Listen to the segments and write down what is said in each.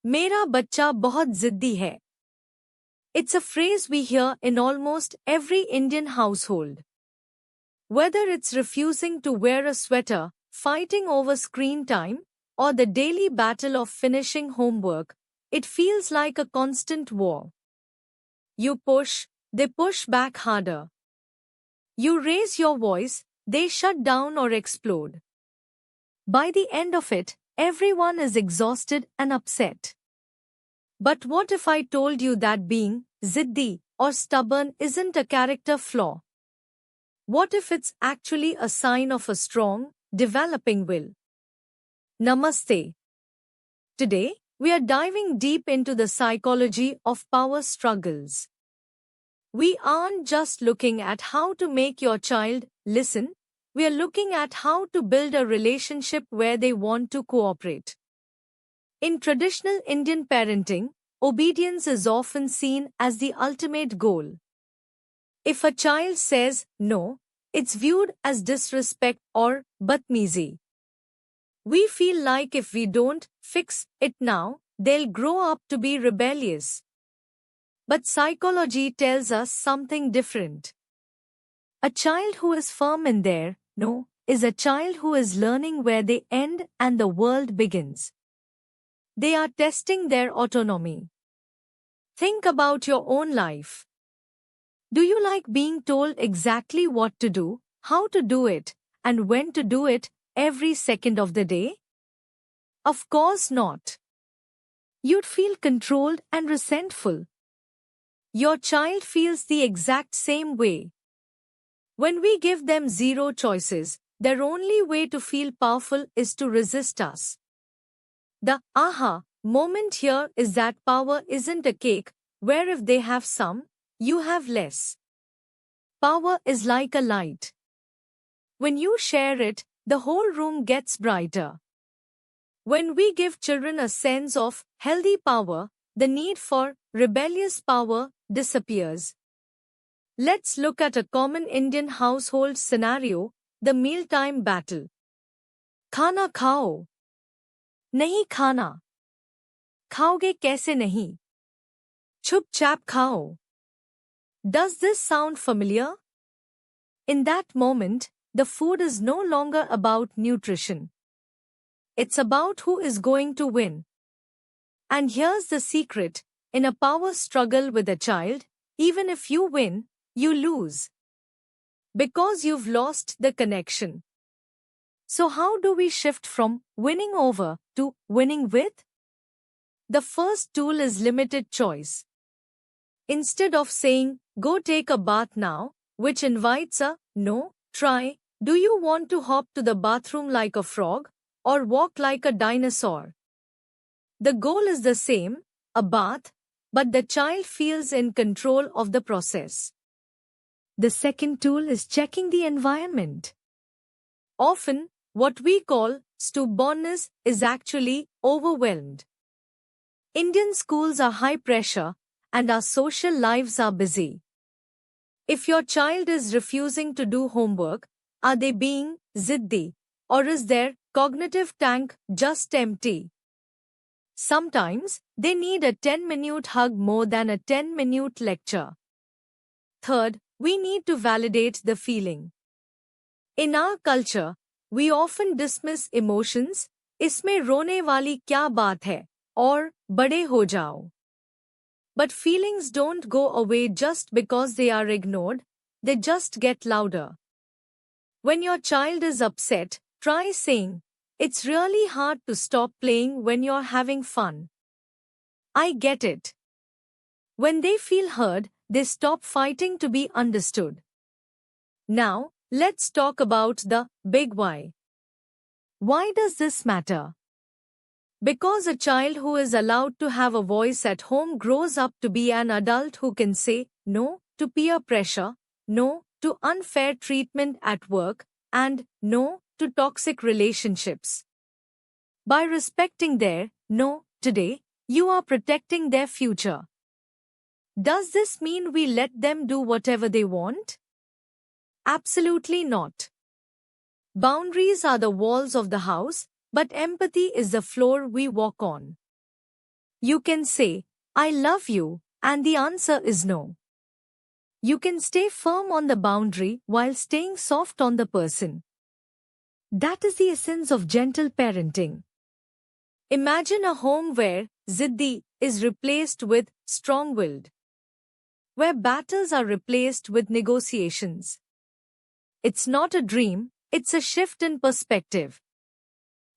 मेरा बच्चा बहुत जिद्दी है. It's a phrase we hear in almost every Indian household. Whether it's refusing to wear a sweater, fighting over screen time, or the daily battle of finishing homework, it feels like a constant war. You push, they push back harder. You raise your voice, they shut down or explode. By the end of it, everyone is exhausted and upset. But what if I told you that being ziddi or stubborn isn't a character flaw? What if it's actually a sign of a strong, developing will? Namaste. Today, we are diving deep into the psychology of power struggles. We aren't just looking at how to make your child listen, we are looking at how to build a relationship where they want to cooperate. In traditional Indian parenting, obedience is often seen as the ultimate goal. If a child says no, it's viewed as disrespect or badmeezi. We feel like if we don't fix it now, they'll grow up to be rebellious. But psychology tells us something different. A child who is firm in their no is a child who is learning where they end and the world begins. They are testing their autonomy. Think about your own life. Do you like being told exactly what to do, how to do it, and when to do it every second of the day? Of course not. You'd feel controlled and resentful. Your child feels the exact same way. When we give them zero choices, their only way to feel powerful is to resist us. The aha moment here is that power isn't a cake, where if they have some, you have less. Power is like a light. When you share it, the whole room gets brighter. When we give children a sense of healthy power, the need for rebellious power disappears. Let's look at a common Indian household scenario, the mealtime battle. Khana khao. Nahi khana. Khaoge kaise nahi? Chup chap khao. Does this sound familiar? In that moment, the food is no longer about nutrition. It's about who is going to win. And here's the secret, in a power struggle with a child, even if you win, you lose. Because you've lost the connection. So how do we shift from winning over to winning with? The first tool is limited choice. Instead of saying, go take a bath now, which invites a no, try, do you want to hop to the bathroom like a frog, or walk like a dinosaur? The goal is the same, a bath, but the child feels in control of the process. The second tool is checking the environment. Often, what we call stubbornness is actually overwhelmed. Indian schools are high pressure, and our social lives are busy. If your child is refusing to do homework, are they being ziddi, or is their cognitive tank just empty? Sometimes, they need a 10-minute hug more than a 10-minute lecture. Third, we need to validate the feeling. In our culture, we often dismiss emotions, इसमें रोने वाली क्या बात है, or बड़े हो जाओ. But feelings don't go away just because they are ignored, they just get louder. When your child is upset, try saying, it's really hard to stop playing when you're having fun. I get it. When they feel heard, they stop fighting to be understood. Now, let's talk about the big why. Why does this matter? Because a child who is allowed to have a voice at home grows up to be an adult who can say no to peer pressure, no to unfair treatment at work, and no to toxic relationships. By respecting their no today, you are protecting their future. Does this mean we let them do whatever they want? Absolutely not. Boundaries are the walls of the house, but empathy is the floor we walk on. You can say, I love you, and the answer is no. You can stay firm on the boundary while staying soft on the person. That is the essence of gentle parenting. Imagine a home where Ziddi is replaced with strong-willed, where battles are replaced with negotiations. It's not a dream, it's a shift in perspective.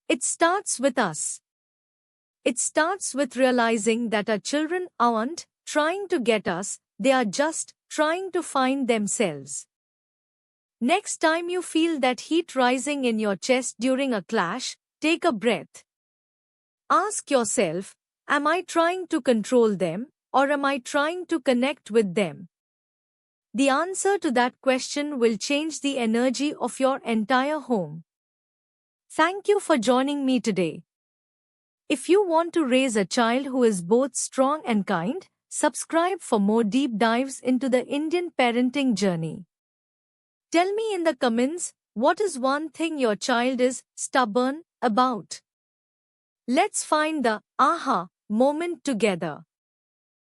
It starts with us. It starts with realizing that our children aren't trying to get us, they are just trying to find themselves. Next time you feel that heat rising in your chest during a clash, take a breath. Ask yourself, am I trying to control them, or am I trying to connect with them? The answer to that question will change the energy of your entire home. Thank you for joining me today. If you want to raise a child who is both strong and kind, subscribe for more deep dives into the Indian parenting journey. Tell me in the comments, what is one thing your child is stubborn about? Let's find the aha moment together.